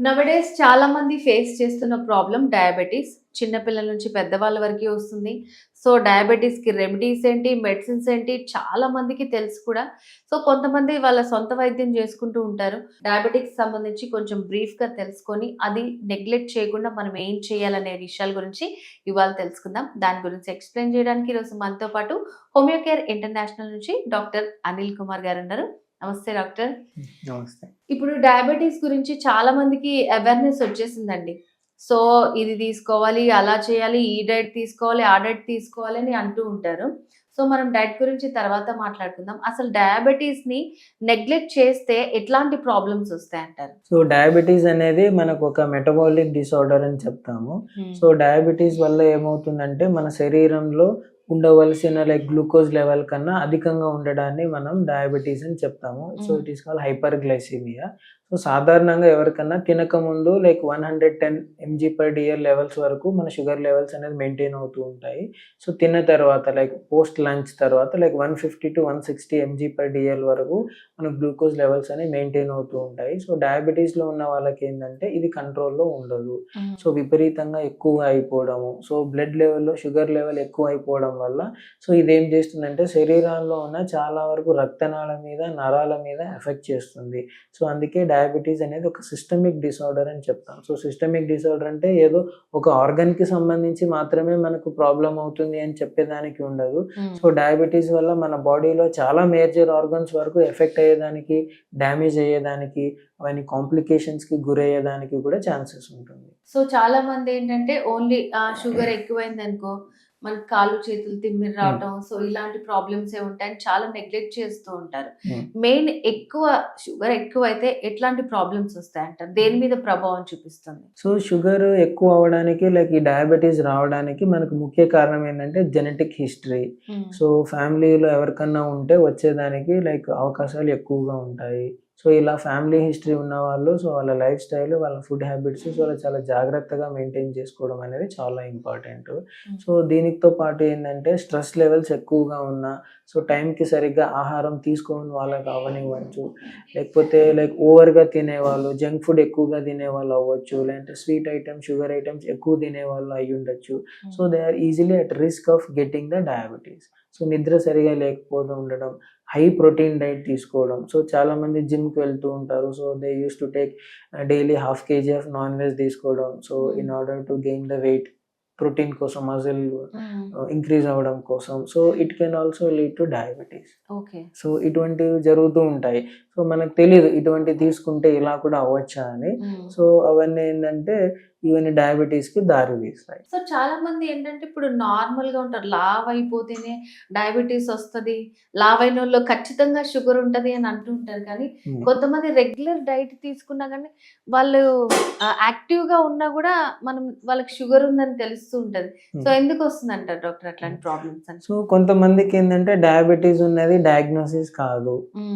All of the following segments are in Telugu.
నవడేస్ చాలా మంది ఫేస్ చేస్తున్న ప్రాబ్లం డయాబెటీస్. చిన్న పిల్లల నుంచి పెద్దవాళ్ళ వరకి వస్తుంది. సో, డయాబెటీస్‌కి రెమెడీస్ ఏంటి, మెడిసిన్స్ ఏంటి చాలా మందికి తెలుసు కూడా. సో, కొంతమంది వాళ్ళ సొంత వైద్యం చేసుకుంటూ ఉంటారు. డయాబెటిక్స్ సంబంధించి కొంచెం బ్రీఫ్‌గా తెలుసుకొని, అది నెగ్లెక్ట్ చేయకుండా మనం ఏం చేయాలనే విషయాల గురించి ఇవాళ తెలుసుకుందాం. దాని గురించి ఎక్స్‌ప్లెయిన్ చేయడానికి ఈరోజు మనతో పాటు హోమియో కేర్ ఇంటర్నేషనల్ నుంచి డాక్టర్ అనిల్ కుమార్ గారున్నారు. నమస్తే డాక్టర్. నమస్తే. ఇప్పుడు డయాబెటీస్ గురించి చాలా మందికి అవేర్‌నెస్ వచ్చేసిందండి. సో, ఇది తీసుకోవాలి, అలా చేయాలి, ఈ డైట్ తీసుకోవాలి, ఆ డైట్ తీసుకోవాలి అని అంటూ ఉంటారు. సో, మనం డైట్ గురించి తర్వాత మాట్లాడుకుందాం. అసలు డయాబెటీస్‌ని నెగ్లెక్ట్ చేస్తే ఎట్లాంటి ప్రాబ్లమ్స్ వస్తాయంటారు? సో, డయాబెటీస్ అనేది మనకొక మెటబాలిక్ డిసార్డర్ అని చెప్తాము. సో, డయాబెటీస్ వల్ల ఏమవుతుందంటే మన శరీరంలో ఉండవలసిన గ్లూకోజ్ లెవెల్ కన్నా అధికంగా ఉండడాన్ని మనం డయాబెటీస్ అని చెప్తాము. So, it is called hyperglycaemia. So, సాధారణంగా ఎవరికన్నా తినకముందు 110 ఎంజీ/డిఎల్ లెవెల్స్ వరకు మన షుగర్ లెవెల్స్ అనేది మెయింటైన్ అవుతూ ఉంటాయి. సో, తిన్న తర్వాత పోస్ట్ లంచ్ తర్వాత 150-160 ఎంజీ/డిఎల్ వరకు మన గ్లూకోజ్ లెవెల్స్ అనేవి మెయింటైన్ అవుతూ ఉంటాయి. సో, డయాబెటీస్‌లో ఉన్న వాళ్ళకేందంటే ఇది కంట్రోల్‌లో ఉండదు. సో, విపరీతంగా ఎక్కువగా అయిపోవడము, సో బ్లడ్ లెవెల్‌లో షుగర్ లెవెల్ ఎక్కువ అయిపోవడం వల్ల సో ఇదేం చేస్తుందంటే శరీరాల్లో ఉన్న చాలా వరకు రక్తనాళ మీద, నరాల మీద ఎఫెక్ట్ చేస్తుంది. సో, అందుకే డయాబెటీస్ అనేది ఒక సిస్టమిక్ డిసార్డర్ అని చెప్తాం. సో, సిస్టమిక్ డిసార్డర్ అంటే ఏదో ఒక ఆర్గన్‌కి సంబంధించి మాత్రమే మనకు ప్రాబ్లమ్ అవుతుంది అని చెప్పేదానికి ఉండదు. సో, డయాబెటీస్ వల్ల మన బాడీలో చాలా మేజర్ ఆర్గన్స్ వరకు ఎఫెక్ట్ అయ్యేదానికి, డ్యామేజ్ అయ్యేదానికి, అవన్నీ కాంప్లికేషన్స్‌కి గురయ్యేదానికి కూడా ఛాన్సెస్ ఉంటుంది. సో, చాలా మందేంటంటే ఓన్లీ షుగర్ ఎక్కువైందనుకో, మనకు కాళ్ళు, చేతులు తిమ్మిరి రావటం, సో ఇలాంటి ప్రాబ్లమ్సే ఉంటాయని చాలా నెగ్లెక్ట్ చేస్తూ ఉంటారు. మెయిన్ షుగర్ ఎక్కువైతే ఎట్లాంటి ప్రాబ్లమ్స్ వస్తాయంటారు? దేని మీద ప్రభావం చూపిస్తుంది? సో, షుగర్ ఎక్కువ అవ్వడానికి ఈ డయాబెటీస్ రావడానికి మనకు ముఖ్య కారణం ఏంటంటే జెనెటిక్ హిస్టరీ. సో, ఫ్యామిలీలో ఎవరికన్నా ఉంటే వచ్చేదానికి అవకాశాలు ఎక్కువగా ఉంటాయి. సో, ఇలా ఫ్యామిలీ హిస్టరీ ఉన్నవాళ్ళు సో వాళ్ళ లైఫ్ స్టైల్, వాళ్ళ ఫుడ్ హ్యాబిట్స్ సో వాళ్ళు చాలా జాగ్రత్తగా మెయింటైన్ చేసుకోవడం అనేది చాలా ఇంపార్టెంట్. సో, దీనితో పాటు ఏంటంటే స్ట్రెస్ లెవెల్స్ ఎక్కువగా ఉన్నా, సో టైంకి సరిగ్గా ఆహారం తీసుకోని వాళ్ళకి అవ్వనివ్వచ్చు, లేకపోతే ఓవర్‌గా తినేవాళ్ళు, జంక్ ఫుడ్ ఎక్కువగా తినేవాళ్ళు అవ్వచ్చు, లేదంటే స్వీట్ ఐటమ్స్, షుగర్ ఐటమ్స్ ఎక్కువ తినేవాళ్ళు అయ్యుండొచ్చు. So, they are easily at risk of getting the diabetes. So, నిద్ర సరిగా లేకపోతూ ఉండడం, హై ప్రోటీన్ డైట్ తీసుకోవడం. సో, చాలామంది జిమ్‌కి వెళ్తూ ఉంటారు. So, they used to take daily ½ KG of non veg తీసుకోవడం. So, in order to gain the weight, protein కోసం, మజిల్ ఇంక్రీజ్ అవ్వడం కోసం. So, it can also lead to diabetes. Okay. So, ఇటువంటివి జరుగుతూ ఉంటాయి. సో, మనకు తెలీదు ఇటువంటివి తీసుకుంటే ఇలా కూడా అవ్వచ్చా అని. సో, అవన్నీ ఏంటంటే ఇవన్నీ డయాబెటీస్‌కి దారి తీస్తాయి. సో, చాలా మంది ఏంటంటే ఇప్పుడు నార్మల్‌గా ఉంటారు. లావు అయిపోతేనే డయాబెటీస్ వస్తది. లావైనోళ్ళలో ఖచ్చితంగా షుగర్ ఉంటది అని అంటూ ఉంటారు. కానీ కొంతమంది రెగ్యులర్ డైట్ తీసుకున్నా గానీ వాళ్ళు యాక్టివ్‌గా ఉన్నా గూడా వాళ్ళకి షుగర్ ఉందని తెలుస్తూ ఉంటది. సో, ఎందుకు వస్తుందంటారు డాక్టర్ అట్లాంటి ప్రాబ్లమ్స్ అని? సో, కొంతమందికి ఏంటంటే డయాబెటీస్ ఉన్నది డయాగ్నోసిస్ కాదు.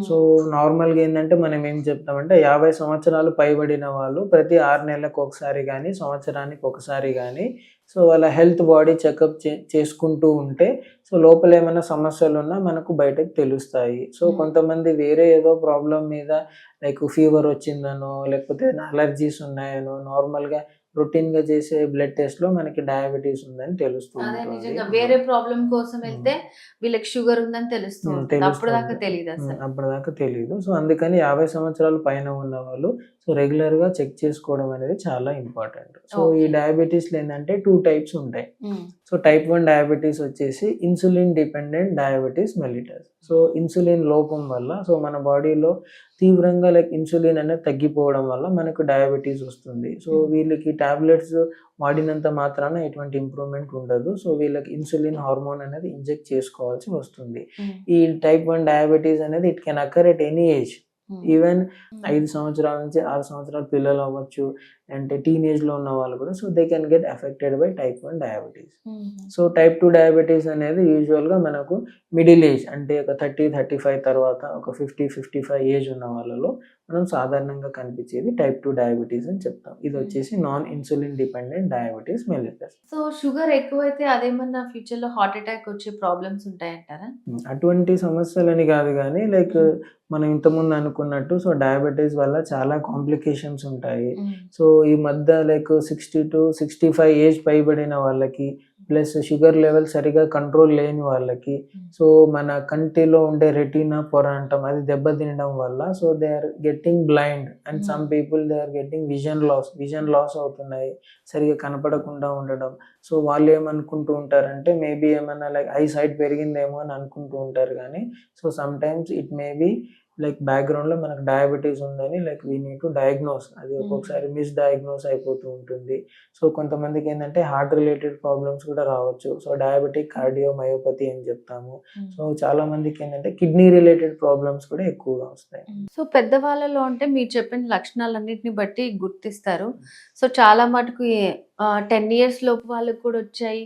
సో, నార్మల్‌గా ఏంటంటే మనం ఏం చెప్తామంటే 50 సంవత్సరాలు పైబడిన వాళ్ళు ప్రతి 6 నెలలకు ఒకసారి గానీ, సంవత్సరానికి ఒకసారి గానీ సో వాళ్ళ హెల్త్ బాడీ చెకప్ చేసుకుంటూ ఉంటే సో లోపల ఏమైనా సమస్యలున్నా మనకు బయటకు తెలుస్తాయి. సో, కొంతమంది వేరే ఏదో ప్రాబ్లమ్ మీద ఫీవర్ వచ్చిందనో, లేకపోతే అలర్జీస్ ఉన్నాయనో నార్మల్‌గా రొటీన్‌గా చేసే బ్లడ్ టెస్ట్‌లో మనకి డయాబెటీస్ ఉందని తెలుస్తూ ఉంటుంది. నిజంగా వేరే ప్రాబ్లమ్ కోసం వెళ్తే వీళ్ళకి షుగర్ ఉందని తెలుస్తుంది. అప్పటిదాకా తెలీదసలు. అప్పటిదాకా తెలీదు. సో, అందుకని 50 సంవత్సరాల పైన ఉన్నవాళ్ళు సో రెగ్యులర్‌గా చెక్ చేసుకోవడం అనేది చాలా ఇంపార్టెంట్. సో, ఈ డయాబెటీస్‌లో ఏంటంటే 2 టైప్స్ ఉంటాయి. సో, టైప్ 1 డయాబెటీస్ వచ్చేసి insulin dependent diabetes mellitus. So, insulin లోపం వల్ల సో మన బాడీలో తీవ్రంగా ఇన్సులిన్ అనేది తగ్గిపోవడం వల్ల మనకు డయాబెటీస్ వస్తుంది. సో, వీళ్ళకి టాబ్లెట్స్ వాడినంత మాత్రాన ఎటువంటి ఇంప్రూవ్‌మెంట్ ఉండదు. సో, వీళ్ళకి ఇన్సులిన్ హార్మోన్ అనేది ఇంజెక్ట్ చేసుకోవాల్సి వస్తుంది. ఈ టైప్ 1 డయాబెటీస్ అనేది it can occur at any age. Even 5 సంవత్సరాల నుంచి 6 సంవత్సరాల పిల్లలు అవ్వచ్చు, అంటే టీనేజ్‌లో ఉన్న వాళ్ళు కూడా so they can get affected by type 1 diabetes. So, type 2 diabetes అనేది యూజువల్‌గా మనకు మిడిల్ ఏజ్ అంటే ఒక 30-35 తర్వాత ఒక 50-55 ఏజ్ ఉన్న వాళ్ళలో మనం సాధారణంగా కనిపించేది టైప్ 2 డయాబెటీస్ అని చెప్తాం. ఇది వచ్చేసి non insulin dependent diabetes mellitus. So, sugar ఎక్కువైతే అదేమన్నా ఫ్యూచర్‌లో హార్ట్ అటాక్ వచ్చే ప్రాబ్లమ్స్ ఉంటాయంటారా? అటువంటి సమస్యలని కాదు గానీ మనం ఇంతకుముందు అనుకున్నట్టు సో డయాబెటీస్ వల్ల చాలా కాంప్లికేషన్స్ ఉంటాయి. సో ఈ మధ్య లైక్ 60-65 ఏజ్ పైబడిన వాళ్ళకి ప్లస్ షుగర్ లెవెల్ సరిగా కంట్రోల్ లేని వాళ్ళకి సో మన కంటిలో ఉండే రెటీనా పొర అంటాం అది దెబ్బతినడం వల్ల so they are getting blind and some people they are getting vision loss అవుతున్నాయి, సరిగా కనపడకుండా ఉండడం. సో వాళ్ళు ఏమనుకుంటూ ఉంటారంటే మేబీ ఏమన్నా లైక్ ఐ సైట్ పెరిగిందేమో అని అనుకుంటూ ఉంటారు, కానీ so some times it may be like బ్యాక్గ్రౌండ్లో మనకు డయాబెటీస్ ఉందని like we need to diagnose, అది ఒక్కొక్కసారి మిస్డయాగ్నోస్ అయిపోతూ ఉంటుంది. సో కొంతమందికి ఏంటంటే హార్ట్ రిలేటెడ్ ప్రాబ్లమ్స్ కూడా రావచ్చు. సో డయాబెటిక్ కార్డియోమయోపతి అని చెప్తాము. సో చాలా మందికి ఏంటంటే కిడ్నీ రిలేటెడ్ ప్రాబ్లమ్స్ కూడా ఎక్కువగా వస్తాయి. సో పెద్దవాళ్ళలో అంటే మీరు చెప్పిన లక్షణాలన్నిటిని బట్టి గుర్తిస్తారు. సో చాలా మటుకు 10 years లోపు వాళ్ళకి కూడా వచ్చాయి,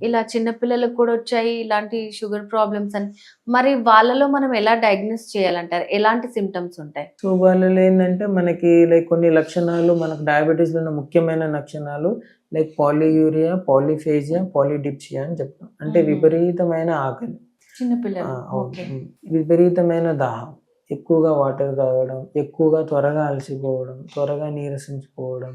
ఇలా చిన్నపిల్లలకు కూడా వచ్చాయి ఇలాంటి షుగర్ ప్రాబ్లమ్స్ అని. మరి వాళ్ళలో మనం ఎలా డయాగ్నోస్ చేయాలంటారు? ఎలాంటి సిమ్టమ్స్ ఉంటాయి? సో వాళ్ళలో ఏంటంటే మనకి లైక్ కొన్ని లక్షణాలు, మనకు డయాబెటీస్లో ఉన్న ముఖ్యమైన లక్షణాలు లైక్ పాలియూరియా, పాలిఫేజియా, పాలిడిప్సియా అని చెప్తాం. అంటే విపరీతమైన ఆకలి, చిన్నపిల్లలు, విపరీతమైన దాహం, ఎక్కువగా వాటర్ తాగడం, ఎక్కువగా త్వరగా అలసిపోవడం, త్వరగా నీరసించిపోవడం,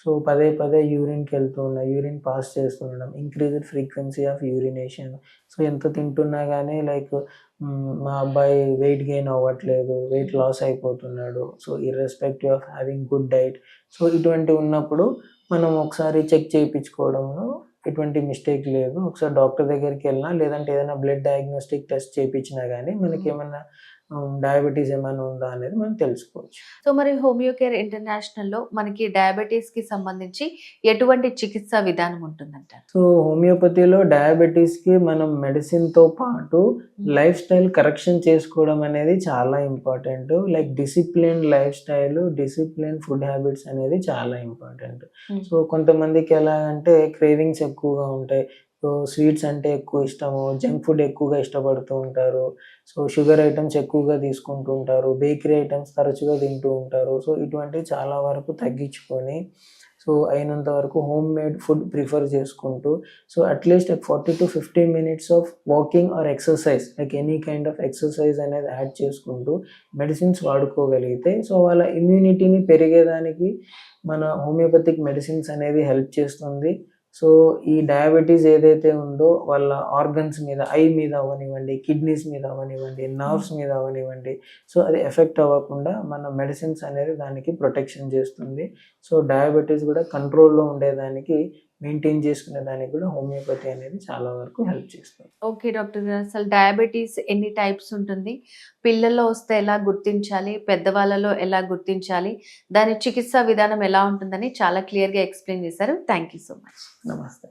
సో పదే పదే యూరిన్కి వెళ్తూ ఉన్నా, యూరిన్ పాస్ చేస్తుండడం, increased frequency of urination. So ఎంత తింటున్నా కానీ లైక్ మా అబ్బాయి వెయిట్ గెయిన్ అవ్వట్లేదు, వెయిట్ లాస్ అయిపోతున్నాడు, so irrespective of having good diet. So ఇటువంటి ఉన్నప్పుడు మనం ఒకసారి చెక్ చేయించుకోవడంలో ఎటువంటి మిస్టేక్ లేదు. ఒకసారి డాక్టర్ దగ్గరికి వెళ్ళినా లేదంటే ఏదైనా బ్లడ్ డయాగ్నోస్టిక్ టెస్ట్ చేయించినా కానీ మనకి ఏమన్నా డయాబెటీస్ ఏమైనా ఉందా అనేది మనం తెలుసుకోవచ్చు. సో మరి హోమియోకేర్ ఇంటర్నేషనల్లో మనకి డయాబెటీస్ కి సంబంధించి ఎటువంటి చికిత్సా విధానం ఉంటుందంటారు? సో హోమియోపతిలో డయాబెటీస్ కి మనం మెడిసిన్ తో పాటు లైఫ్ స్టైల్ కరెక్షన్ చేసుకోవడం అనేది చాలా important. Like discipline life style, discipline food habits అనేది చాలా ఇంపార్టెంట్. సో కొంతమందికి ఎలా అంటే క్రేవింగ్స్ ఎక్కువగా ఉంటాయి. సో స్వీట్స్ అంటే ఎక్కువ ఇష్టము, జంక్ ఫుడ్ ఎక్కువగా ఇష్టపడుతూ ఉంటారు, సో షుగర్ ఐటమ్స్ ఎక్కువగా తీసుకుంటూ ఉంటారు, బేకరీ ఐటమ్స్ తరచుగా తింటూ ఉంటారు. సో ఇటువంటివి చాలా వరకు తగ్గించుకొని సో అయినంత వరకు హోమ్ మేడ్ ఫుడ్ ప్రిఫర్ చేసుకుంటూ so at least 40-50 minutes of walking are exercise, like any kind of exercise అనేది యాడ్ చేసుకుంటూ మెడిసిన్స్ వాడుకోగలిగితే సో వాళ్ళ ఇమ్యూనిటీని పెరిగేదానికి మన హోమియోపతిక్ మెడిసిన్స్ అనేది హెల్ప్ చేస్తుంది. సో ఈ డయాబెటీస్ ఏదైతే ఉందో వాళ్ళ ఆర్గన్స్ మీద, ఐ మీద అవనివ్వండి, కిడ్నీస్ మీద అవనివ్వండి, నర్వ్స్ మీద అవనివ్వండి, సో అది ఎఫెక్ట్ అవ్వకుండా మన మెడిసిన్స్ అనేది దానికి ప్రొటెక్షన్ చేస్తుంది. సో డయాబెటీస్ కూడా కంట్రోల్లో ఉండేదానికి, మెయింటైన్ చేసుకునే దానికి కూడా హోమియోపతి అనేది చాలా వరకు హెల్ప్ చేస్తుంది. ఓకే డాక్టర్ గారు, అసలు డయాబెటీస్ ఎన్ని టైప్స్ ఉంటుంది, పిల్లల్లో వస్తే ఎలా గుర్తించాలి, పెద్దవాళ్ళలో ఎలా గుర్తించాలి, దాని చికిత్సా విధానం ఎలా ఉంటుందని చాలా క్లియర్గా ఎక్స్ప్లెయిన్ చేశారు. Thank you so much. నమస్తే.